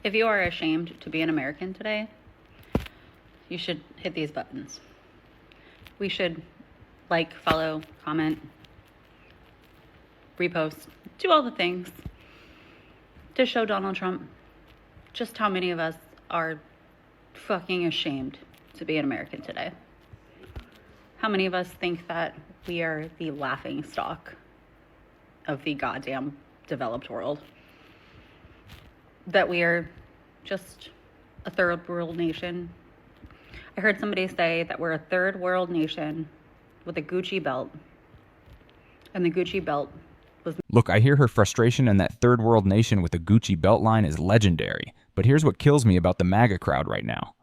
If you are ashamed to be an American today, you should hit these buttons. We should like, follow, comment, repost, do all the things to show Donald Trump just how many of us are fucking ashamed to be an American today. How many of us think that we are the laughing stock of the goddamn developed world? That we are just a third world nation. I heard somebody say that we're a third world nation with a Gucci belt. And the Gucci belt was... Look, I hear her frustration, and that third world nation with a Gucci belt line is legendary. But here's what kills me about the MAGA crowd right now.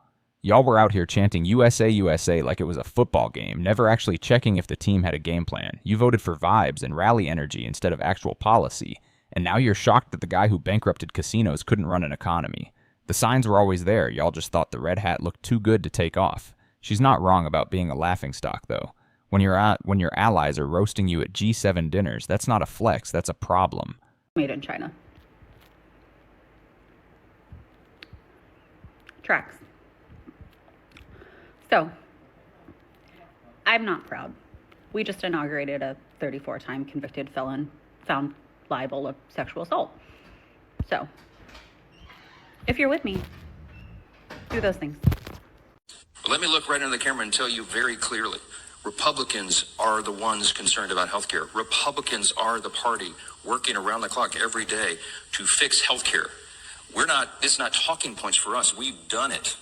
Y'all were out here chanting USA, USA like it was a football game, never actually checking if the team had a game plan. You voted for vibes and rally energy instead of actual policy. And now you're shocked that the guy who bankrupted casinos couldn't run an economy. The signs were always there, y'all just thought the red hat looked too good to take off. She's not wrong about being a laughingstock, though. When your allies are roasting you at G7 dinners, that's not a flex, that's a problem. Made in China. Tracks. So, I'm not proud. We just inaugurated a 34-time convicted felon found liable of sexual assault. So, if you're with me, do those things. Let me look right into the camera and tell you very clearly. Republicans are the ones concerned about healthcare. Republicans are the party working around the clock every day to fix healthcare. It's not talking points for us. We've done it.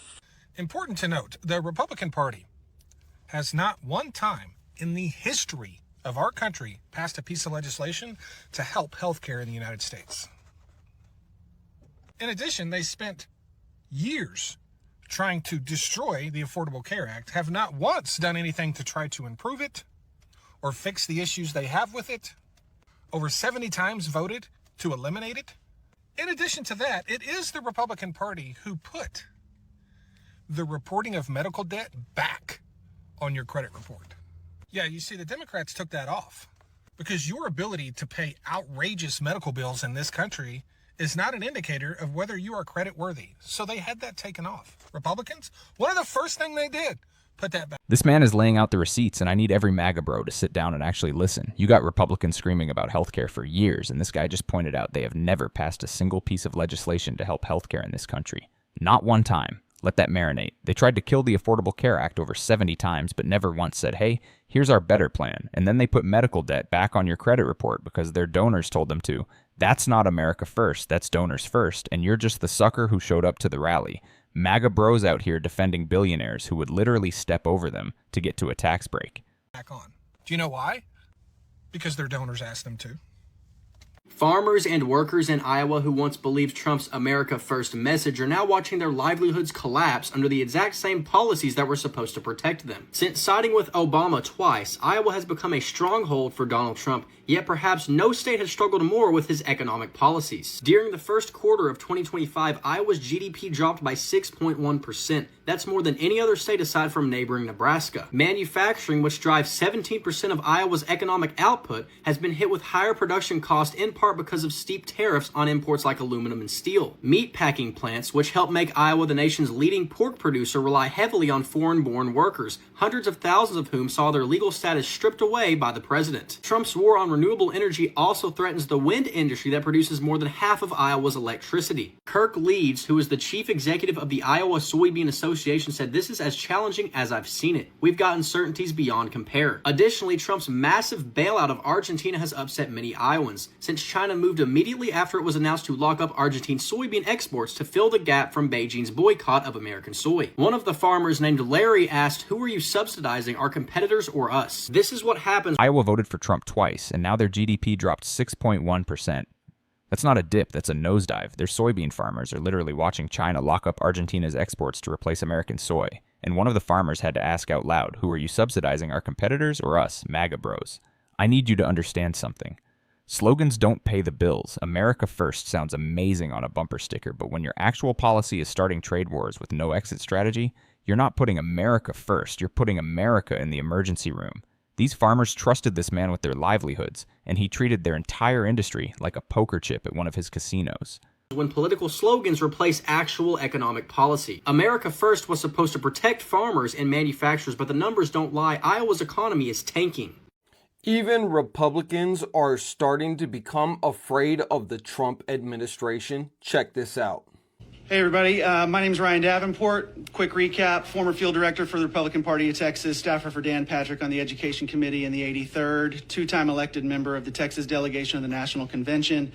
Important to note, the Republican Party has not one time in the history of our country passed a piece of legislation to help healthcare in the United States. In addition, they spent years trying to destroy the Affordable Care Act, have not once done anything to try to improve it or fix the issues they have with it, over 70 times voted to eliminate it. In addition to that, it is the Republican Party who put the reporting of medical debt back on your credit report. Yeah, you see, the Democrats took that off because your ability to pay outrageous medical bills in this country is not an indicator of whether you are credit worthy. So they had that taken off. Republicans, one of the first thing they did, put that back. This man is laying out the receipts, and I need every MAGA bro to sit down and actually listen. You got Republicans screaming about healthcare for years, and this guy just pointed out they have never passed a single piece of legislation to help healthcare in this country. Not one time. Let that marinate. They tried to kill the Affordable Care Act over 70 times, but never once said, hey, here's our better plan. And then they put medical debt back on your credit report because their donors told them to. That's not America first, that's donors first, and you're just the sucker who showed up to the rally. MAGA bros out here defending billionaires who would literally step over them to get to a tax break. Back on. Do you know why? Because their donors asked them to. Farmers and workers in Iowa who once believed Trump's America First message are now watching their livelihoods collapse under the exact same policies that were supposed to protect them. Since siding with Obama twice, Iowa has become a stronghold for Donald Trump, yet perhaps no state has struggled more with his economic policies. During the first quarter of 2025, Iowa's GDP dropped by 6.1%. That's more than any other state aside from neighboring Nebraska. Manufacturing, which drives 17% of Iowa's economic output, has been hit with higher production costs in part because of steep tariffs on imports like aluminum and steel. Meatpacking plants, which help make Iowa the nation's leading pork producer, rely heavily on foreign-born workers, hundreds of thousands of whom saw their legal status stripped away by the president. Trump's war on renewable energy also threatens the wind industry that produces more than half of Iowa's electricity. Kirk Leeds, who is the chief executive of the Iowa Soybean Association, said, "This is as challenging as I've seen it. We've got uncertainties beyond compare." Additionally, Trump's massive bailout of Argentina has upset many Iowans, since China moved immediately after it was announced to lock up Argentine soybean exports to fill the gap from Beijing's boycott of American soy. One of the farmers, named Larry, asked, "Who are you subsidizing, our competitors or us?" This is what happens. Iowa voted for Trump twice, and now their GDP dropped 6.1%. That's not a dip, that's a nosedive. Their soybean farmers are literally watching China lock up Argentina's exports to replace American soy. And one of the farmers had to ask out loud, who are you subsidizing, our competitors or us, MAGA bros? I need you to understand something. Slogans don't pay the bills. America first sounds amazing on a bumper sticker, but when your actual policy is starting trade wars with no exit strategy, you're not putting America first, you're putting America in the emergency room. These farmers trusted this man with their livelihoods, and he treated their entire industry like a poker chip at one of his casinos. when political slogans replace actual economic policy. America First was supposed to protect farmers and manufacturers, but the numbers don't lie. Iowa's economy is tanking. Even Republicans are starting to become afraid of the Trump administration. Check this out. Hey, everybody. My name is Ryan Davenport. Quick recap. Former field director for the Republican Party of Texas, staffer for Dan Patrick on the Education Committee in the 83rd, two-time elected member of the Texas delegation of the National Convention.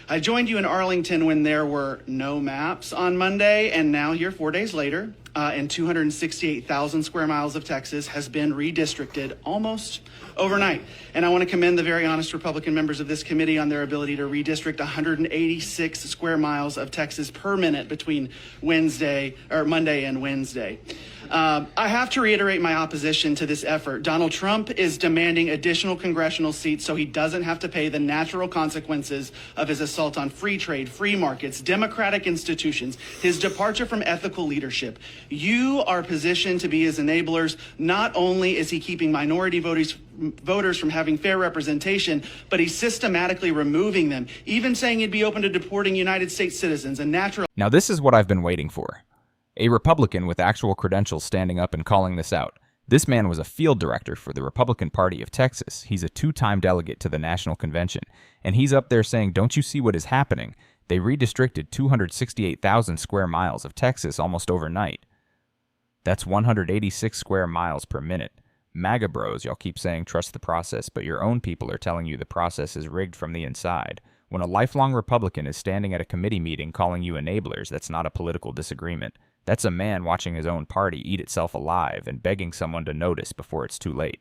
I joined you in Arlington when there were no maps on Monday, and now here 4 days later, and 268,000 square miles of Texas has been redistricted almost overnight. And I want to commend the very honest Republican members of this committee on their ability to redistrict 186 square miles of Texas per minute between Monday and Wednesday. I have to reiterate my opposition to this effort. Donald Trump is demanding additional congressional seats so he doesn't have to pay the natural consequences of his assault on free trade, free markets, democratic institutions, his departure from ethical leadership. You are positioned to be his enablers. Not only is he keeping minority voters from having fair representation, but he's systematically removing them, even saying he'd be open to deporting United States citizens, a natural... Now this is what I've been waiting for. A Republican with actual credentials standing up and calling this out. This man was a field director for the Republican Party of Texas. He's a two-time delegate to the National Convention. And he's up there saying, don't you see what is happening? They redistricted 268,000 square miles of Texas almost overnight. That's 186 square miles per minute. MAGA bros, y'all keep saying trust the process, but your own people are telling you the process is rigged from the inside. When a lifelong Republican is standing at a committee meeting calling you enablers, that's not a political disagreement. That's a man watching his own party eat itself alive and begging someone to notice before it's too late.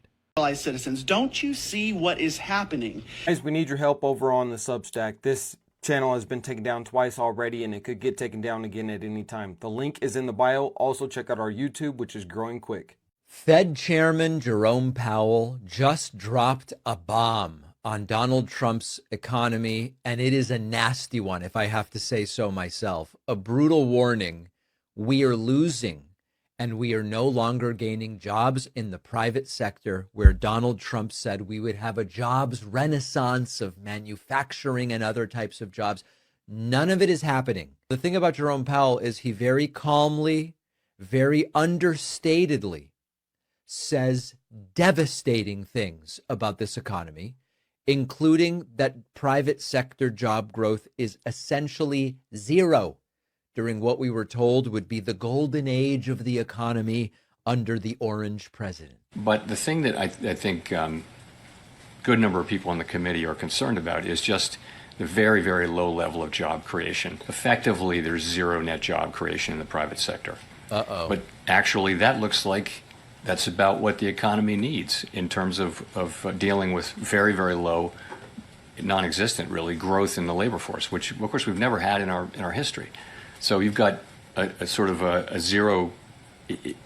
Citizens, don't you see what is happening? Guys, we need your help over on the Substack. This channel has been taken down twice already, and it could get taken down again at any time. The link is in the bio. Also, check out our YouTube, which is growing quick. Fed Chairman Jerome Powell just dropped a bomb on Donald Trump's economy, and it is a nasty one, if I have to say so myself. A brutal warning. We are losing, and we are no longer gaining jobs in the private sector, where Donald Trump said we would have a jobs renaissance of manufacturing and other types of jobs. None of it is happening. The thing about Jerome Powell is he very calmly, very understatedly says devastating things about this economy, including that private sector job growth is essentially zero during what we were told would be the golden age of the economy under the orange president. But the thing that I think good number of people on the committee are concerned about is just the very, very low level of job creation. Effectively, there's zero net job creation in the private sector. But actually, that looks like that's about what the economy needs in terms of dealing with very, very low, non-existent, really, growth in the labor force, which, of course, we've never had in our history. So you've got a sort of a zero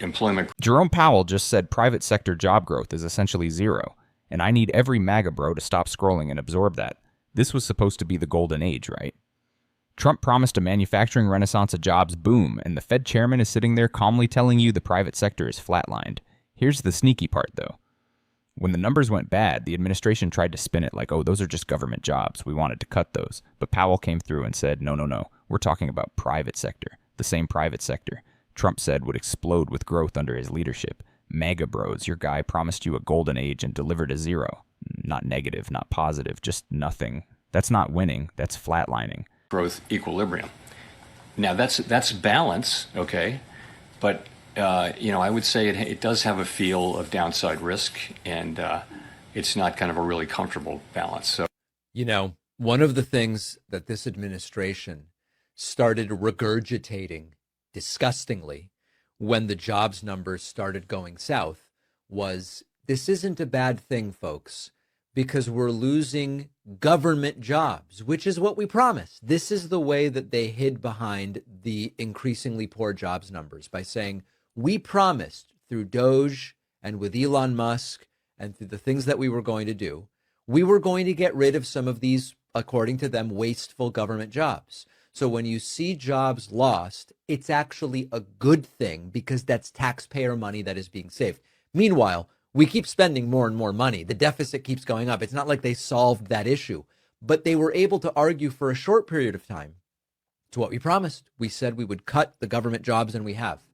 employment. Jerome Powell just said private sector job growth is essentially zero, and I need every MAGA bro to stop scrolling and absorb that. This was supposed to be the golden age, right? Trump promised a manufacturing renaissance, a jobs boom, and the Fed chairman is sitting there calmly telling you the private sector is flatlined. Here's the sneaky part, though. When the numbers went bad, the administration tried to spin it like, oh, those are just government jobs. We wanted to cut those. But Powell came through and said, no. We're talking about private sector. The same private sector Trump said would explode with growth under his leadership. MAGA bros, your guy promised you a golden age and delivered a zero. Not negative, not positive, just nothing. That's not winning. That's flatlining. Growth equilibrium. Now, that's balance, okay? But I would say it does have a feel of downside risk, and it's not kind of a really comfortable balance. So, one of the things that this administration started regurgitating disgustingly when the jobs numbers started going south was, this isn't a bad thing, folks, because we're losing government jobs, which is what we promised. This is the way that they hid behind the increasingly poor jobs numbers, by saying, we promised through Doge and with Elon Musk and through the things that we were going to do, we were going to get rid of some of these, according to them, wasteful government jobs. So when you see jobs lost, it's actually a good thing because that's taxpayer money that is being saved. Meanwhile, we keep spending more and more money. The deficit keeps going up. It's not like they solved that issue, but they were able to argue for a short period of time to what we promised. We said we would cut the government jobs, and we have.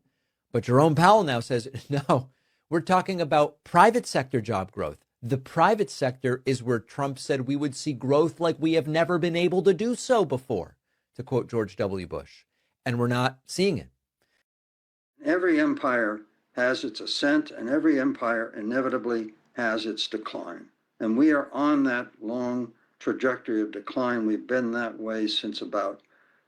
But Jerome Powell now says, no, we're talking about private sector job growth. The private sector is where Trump said we would see growth like we have never been able to do so before, to quote George W. Bush. And we're not seeing it. Every empire has its ascent, and every empire inevitably has its decline. And we are on that long trajectory of decline. We've been that way since about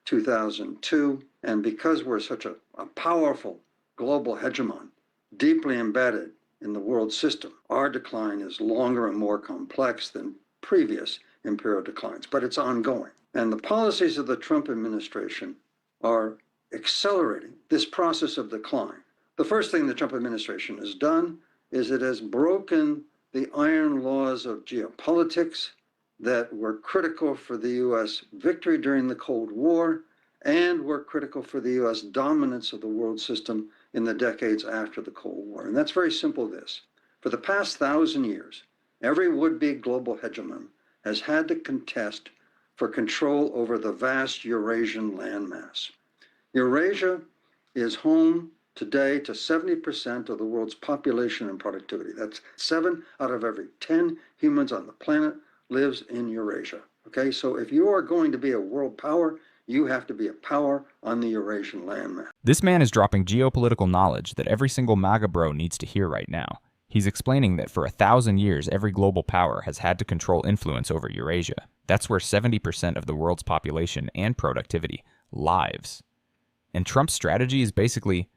2002. And because we're such a powerful global hegemon, deeply embedded in the world system, our decline is longer and more complex than previous imperial declines, but it's ongoing. And the policies of the Trump administration are accelerating this process of decline. The first thing the Trump administration has done is it has broken the iron laws of geopolitics that were critical for the U.S. victory during the Cold War and were critical for the U.S. dominance of the world system in the decades after the Cold War. And that's very simple this. For the past 1,000 years, every would-be global hegemon has had to contest for control over the vast Eurasian landmass. Eurasia is home today to 70% of the world's population and productivity. That's 7 out of every 10 humans on the planet lives in Eurasia. Okay, so if you are going to be a world power, you have to be a power on the Eurasian landmass. This man is dropping geopolitical knowledge that every single MAGA bro needs to hear right now. He's explaining that for 1,000 years, every global power has had to control influence over Eurasia. That's where 70% of the world's population and productivity lives. And Trump's strategy is basically,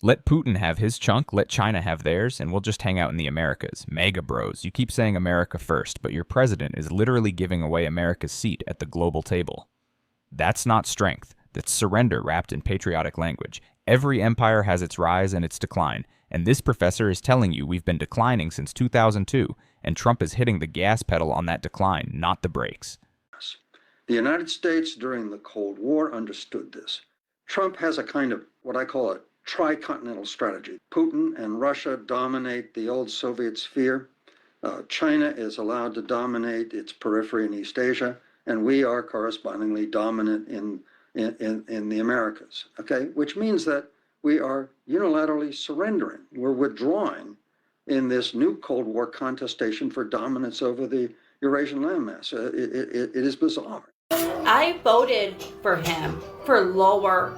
let Putin have his chunk, let China have theirs, and we'll just hang out in the Americas. MAGA bros, you keep saying America first, but your president is literally giving away America's seat at the global table. That's not strength. That's surrender wrapped in patriotic language. Every empire has its rise and its decline, and this professor is telling you we've been declining since 2002, and Trump is hitting the gas pedal on that decline, not the brakes. The United States during the Cold War understood this. Trump has a kind of what I call a tricontinental strategy. Putin and Russia dominate the old Soviet sphere. China is allowed to dominate its periphery in East Asia, and we are correspondingly dominant in the Americas, okay? Which means that we are unilaterally surrendering. We're withdrawing in this new Cold War contestation for dominance over the Eurasian landmass. It is bizarre. I voted for him for lower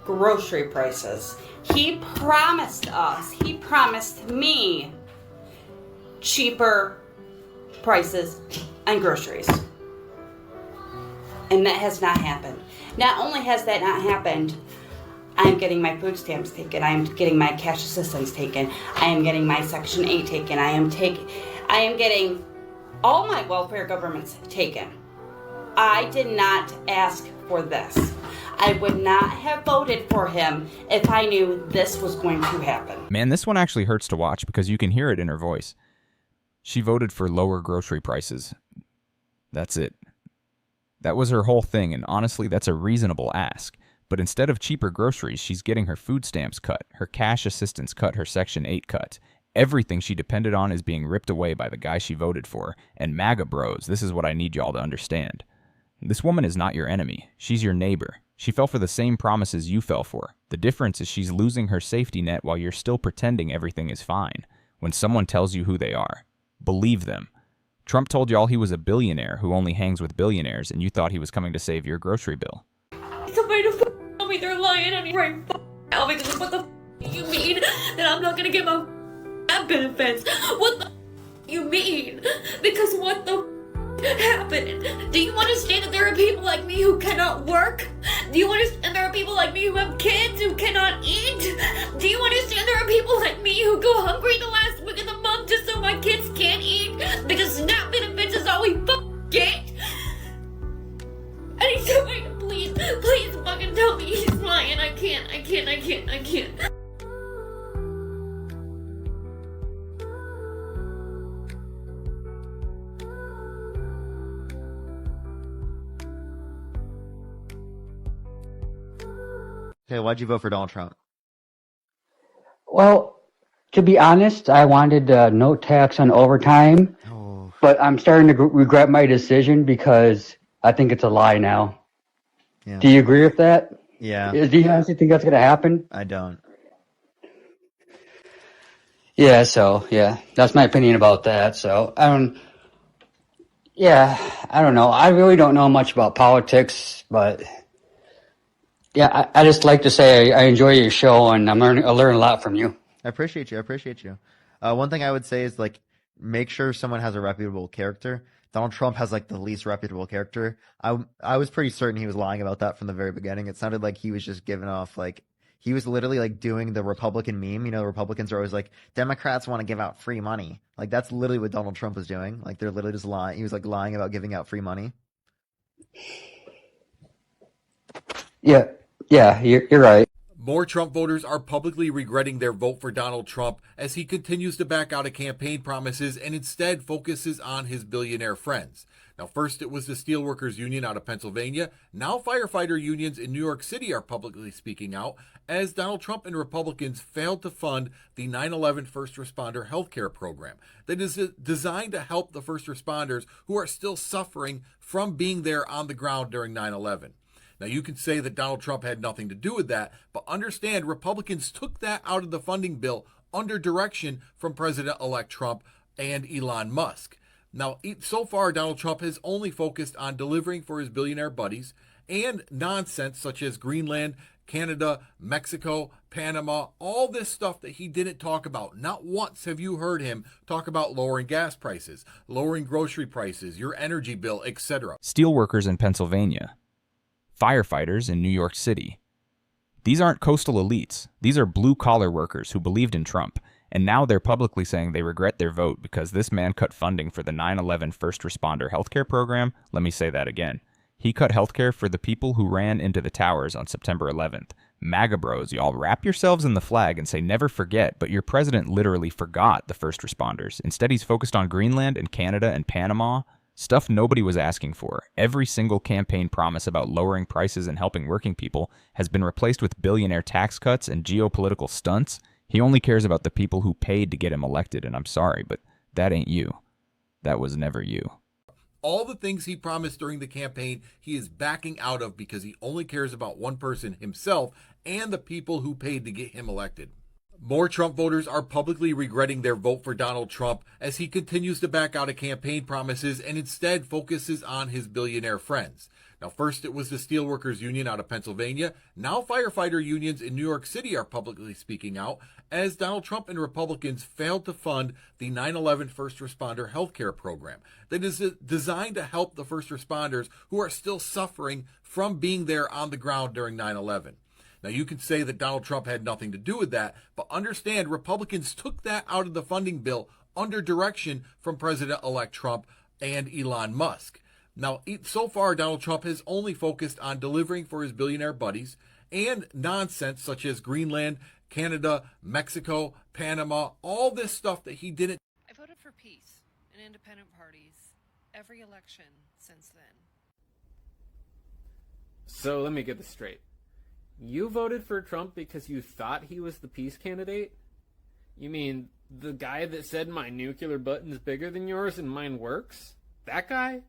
grocery prices. He promised me cheaper prices on groceries. And that has not happened. Not only has that not happened, I am getting my food stamps taken. I am getting my cash assistance taken. I am getting my Section 8 taken. I am getting all my welfare governments taken. I did not ask for this. I would not have voted for him if I knew this was going to happen. Man, this one actually hurts to watch because you can hear it in her voice. She voted for lower grocery prices. That's it. That was her whole thing, and honestly, that's a reasonable ask. But instead of cheaper groceries, she's getting her food stamps cut, her cash assistance cut, her Section 8 cut. Everything she depended on is being ripped away by the guy she voted for. And MAGA bros, this is what I need y'all to understand. This woman is not your enemy. She's your neighbor. She fell for the same promises you fell for. The difference is she's losing her safety net while you're still pretending everything is fine. When someone tells you who they are, believe them. Trump told y'all he was a billionaire who only hangs with billionaires, and you thought he was coming to save your grocery bill. Somebody to tell me they're lying on me right now because what the you mean that I'm not gonna get my benefits? What the you mean? Because what the happened? Do you understand that there are people like me who cannot work? Do you understand there are people like me who have kids who cannot eat? Do you understand there are people like me who go hungry the last week of the month just so my kids can't eat? Because SNAP benefits is all we get? I need somebody to please fucking tell me he's lying. I can't. Okay, why'd you vote for Donald Trump? Well, to be honest, I wanted no tax on overtime, but I'm starting to regret my decision because I think it's a lie now. Yeah. Do you agree with that? Yeah. Do you honestly think that's going to happen? I don't. Yeah, so, yeah, that's my opinion about that. So, I don't know. I really don't know much about politics, but yeah, I just like to say I enjoy your show and I learn a lot from you. I appreciate you. I appreciate you. One thing I would say is like make sure someone has a reputable character. Donald Trump has like the least reputable character. I was pretty certain he was lying about that from the very beginning. It sounded like he was just giving off like he was literally like doing the Republican meme. You know, Republicans are always like Democrats want to give out free money. Like that's literally what Donald Trump was doing. Like they're literally just lying. He was like lying about giving out free money. Yeah, you're right. More Trump voters are publicly regretting their vote for Donald Trump as he continues to back out of campaign promises and instead focuses on his billionaire friends. Now, first it was the Steelworkers Union out of Pennsylvania. Now firefighter unions in New York City are publicly speaking out as Donald Trump and Republicans failed to fund the 9/11 first responder healthcare program that is designed to help the first responders who are still suffering from being there on the ground during 9/11. Now, you can say that Donald Trump had nothing to do with that, but understand Republicans took that out of the funding bill under direction from President-elect Trump and Elon Musk. Now, so far, Donald Trump has only focused on delivering for his billionaire buddies and nonsense such as Greenland, Canada, Mexico, Panama, all this stuff that he didn't talk about. Not once have you heard him talk about lowering gas prices, lowering grocery prices, your energy bill, etc. Steelworkers in Pennsylvania. Firefighters in New York City. These aren't coastal elites. These are blue-collar workers who believed in Trump, and now they're publicly saying they regret their vote because this man cut funding for the 9/11 first responder healthcare program. Let me say that again. He cut healthcare for the people who ran into the towers on September 11th. MAGA bros, y'all wrap yourselves in the flag and say never forget, but your president literally forgot the first responders. Instead, he's focused on Greenland and Canada and Panama. Stuff nobody was asking for. Every single campaign promise about lowering prices and helping working people has been replaced with billionaire tax cuts and geopolitical stunts. He only cares about the people who paid to get him elected, and I'm sorry, but that ain't you. That was never you. All the things he promised during the campaign, he is backing out of because he only cares about one person, himself, and the people who paid to get him elected. More Trump voters are publicly regretting their vote for Donald Trump as he continues to back out of campaign promises and instead focuses on his billionaire friends. Now, first it was the Steelworkers Union out of Pennsylvania. Now firefighter unions in New York City are publicly speaking out as Donald Trump and Republicans failed to fund the 9/11 first responder healthcare program that is designed to help the first responders who are still suffering from being there on the ground during 9/11. Now, you can say that Donald Trump had nothing to do with that, but understand Republicans took that out of the funding bill under direction from President-elect Trump and Elon Musk. Now, so far, Donald Trump has only focused on delivering for his billionaire buddies and nonsense such as Greenland, Canada, Mexico, Panama, all this stuff that he didn't. I voted for peace and independent parties every election since then. So let me get this straight. You voted for Trump because you thought he was the peace candidate? You mean the guy that said my nuclear button's bigger than yours and mine works? That guy?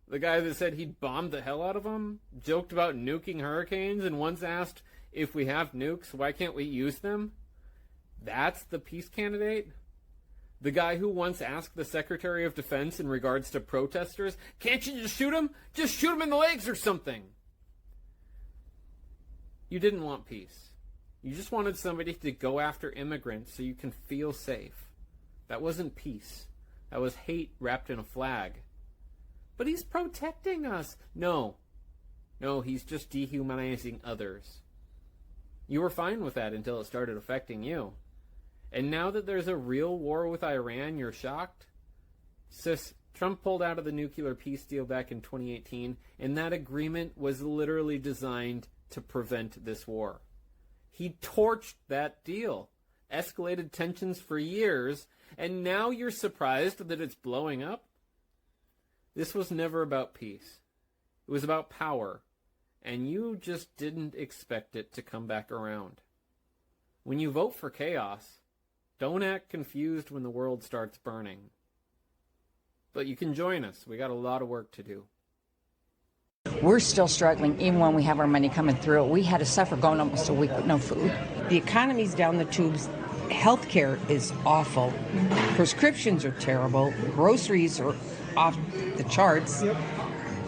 The guy that said he'd bombed the hell out of them? Joked about nuking hurricanes and once asked, if we have nukes, why can't we use them? That's the peace candidate? The guy who once asked the Secretary of Defense in regards to protesters, can't you just shoot him? Just shoot him in the legs or something. You didn't want peace. You just wanted somebody to go after immigrants so you can feel safe. That wasn't peace. That was hate wrapped in a flag. But he's protecting us. No, he's just dehumanizing others. You were fine with that until it started affecting you. And now that there's a real war with Iran, you're shocked? Sis, Trump pulled out of the nuclear peace deal back in 2018, and that agreement was literally designed to prevent this war. He torched that deal, escalated tensions for years, and now you're surprised that it's blowing up? This was never about peace. It was about power, and you just didn't expect it to come back around. When you vote for chaos, don't act confused when the world starts burning. But you can join us. We got a lot of work to do. We're still struggling, even when we have our money coming through. We had to suffer going almost a week with no food. The economy's down the tubes. Healthcare is awful. Prescriptions are terrible. Groceries are off the charts.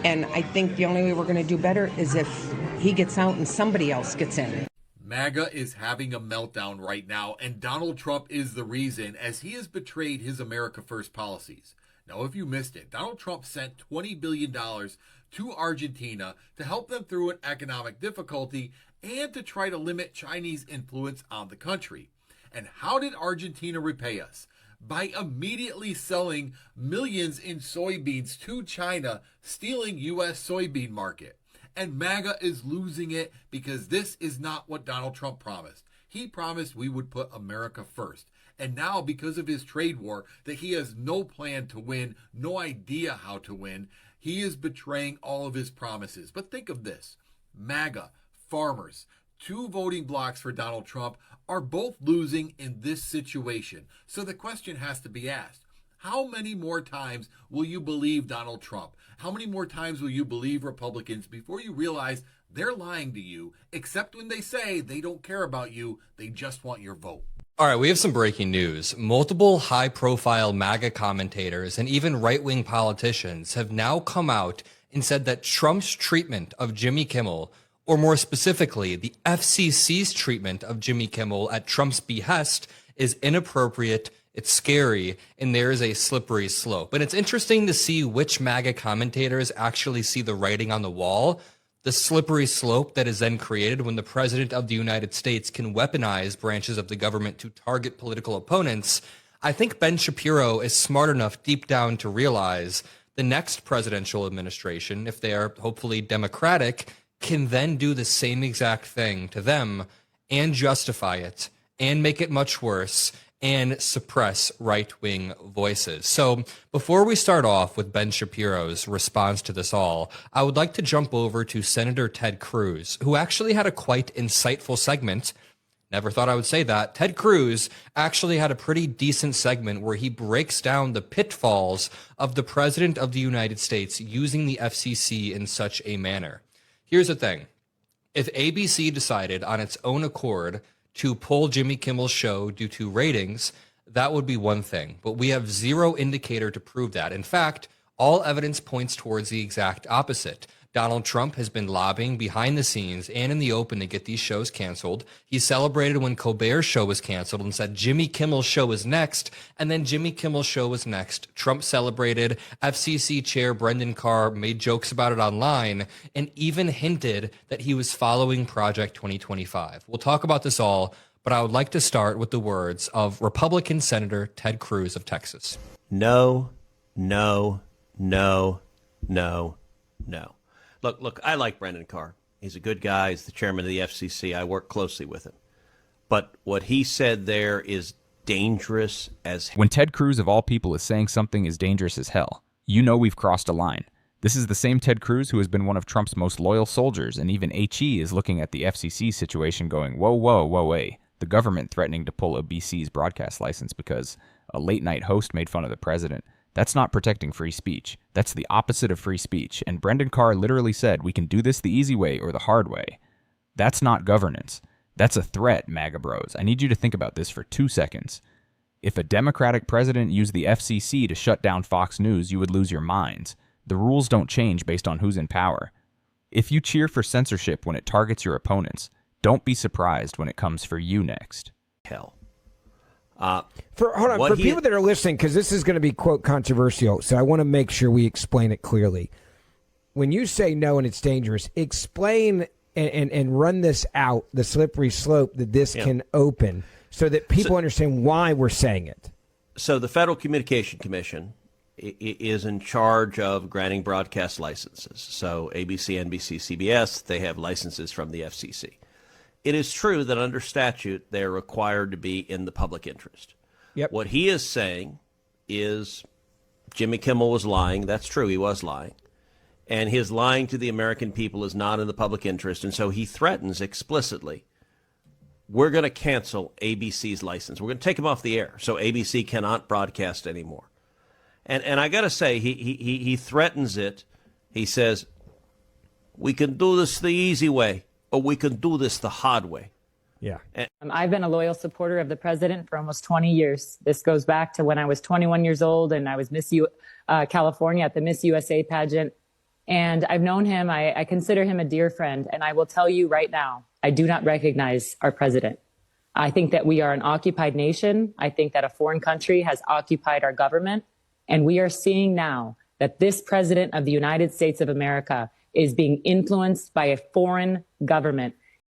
And I think the only way we're going to do better is if he gets out and somebody else gets in. MAGA is having a meltdown right now, and Donald Trump is the reason, as he has betrayed his America First policies. Now, if you missed it, Donald Trump sent $20 billion to Argentina to help them through an economic difficulty and to try to limit Chinese influence on the country. And how did Argentina repay us? By immediately selling millions in soybeans to China, stealing U.S. soybean market. And MAGA is losing it because this is not what Donald Trump promised. He promised we would put America first. And now, because of his trade war that he has no plan to win, no idea how to win, he is betraying all of his promises. But think of this. MAGA, farmers, two voting blocks for Donald Trump are both losing in this situation. So the question has to be asked. How many more times will you believe Donald Trump? How many more times will you believe Republicans before you realize they're lying to you, except when they say they don't care about you, they just want your vote? All right, we have some breaking news. Multiple high-profile MAGA commentators and even right-wing politicians have now come out and said that Trump's treatment of Jimmy Kimmel, or more specifically, the FCC's treatment of Jimmy Kimmel at Trump's behest, is inappropriate, it's scary, and there is a slippery slope. And it's interesting to see which MAGA commentators actually see the writing on the wall, the slippery slope that is then created when the President of the United States can weaponize branches of the government to target political opponents. I think Ben Shapiro is smart enough deep down to realize the next presidential administration, if they are hopefully Democratic, can then do the same exact thing to them and justify it and make it much worse and suppress right-wing voices. So before we start off with Ben Shapiro's response to this all, I would like to jump over to Senator Ted Cruz, who actually had a quite insightful segment. Never thought I would say that. Ted Cruz actually had a pretty decent segment where he breaks down the pitfalls of the President of the United States using the FCC in such a manner. Here's the thing. If ABC decided on its own accord to pull Jimmy Kimmel's show due to ratings, that would be one thing. But we have zero indicator to prove that. In fact, all evidence points towards the exact opposite. Donald Trump has been lobbying behind the scenes and in the open to get these shows canceled. He celebrated when Colbert's show was canceled and said Jimmy Kimmel's show is next, and then Jimmy Kimmel's show was next. Trump celebrated. FCC chair Brendan Carr made jokes about it online and even hinted that he was following Project 2025. We'll talk about this all, but I would like to start with the words of Republican Senator Ted Cruz of Texas. No, no, no, no, no. Look, I like Brendan Carr. He's a good guy. He's the chairman of the FCC. I work closely with him. But what he said there is dangerous as hell. When Ted Cruz, of all people, is saying something is dangerous as hell, you know we've crossed a line. This is the same Ted Cruz who has been one of Trump's most loyal soldiers, and even HE is looking at the FCC situation going, whoa, whoa, whoa, wait. The government threatening to pull a BC's broadcast license because a late-night host made fun of the president. That's not protecting free speech. That's the opposite of free speech. And Brendan Carr literally said, we can do this the easy way or the hard way. That's not governance. That's a threat, MAGA bros. I need you to think about this for 2 seconds. If a Democratic president used the FCC to shut down Fox News, you would lose your minds. The rules don't change based on who's in power. If you cheer for censorship when it targets your opponents, don't be surprised when it comes for you next. Hell. For people that are listening, because this is going to be, quote, controversial, so I want to make sure we explain it clearly. When you say no and it's dangerous, explain and run this out, the slippery slope that this can open, so that people understand why we're saying it. So the Federal Communication Commission is in charge of granting broadcast licenses. So ABC, NBC, CBS, they have licenses from the FCC. It is true that under statute, they're required to be in the public interest. Yep. What he is saying is Jimmy Kimmel was lying. That's true. He was lying. And his lying to the American people is not in the public interest. And so he threatens explicitly, we're going to cancel ABC's license. We're going to take him off the air so ABC cannot broadcast anymore. And I got to say, he threatens it. He says, We can do this the easy way, or we can do this the hard way. Yeah. I've been a loyal supporter of the president for almost 20 years. This goes back to when I was 21 years old and I was Miss California at the Miss USA pageant. And I've known him. I consider him a dear friend. And I will tell you right now, I do not recognize our president. I think that we are an occupied nation. I think that a foreign country has occupied our government. And we are seeing now that this president of the United States of America is being influenced by a foreign government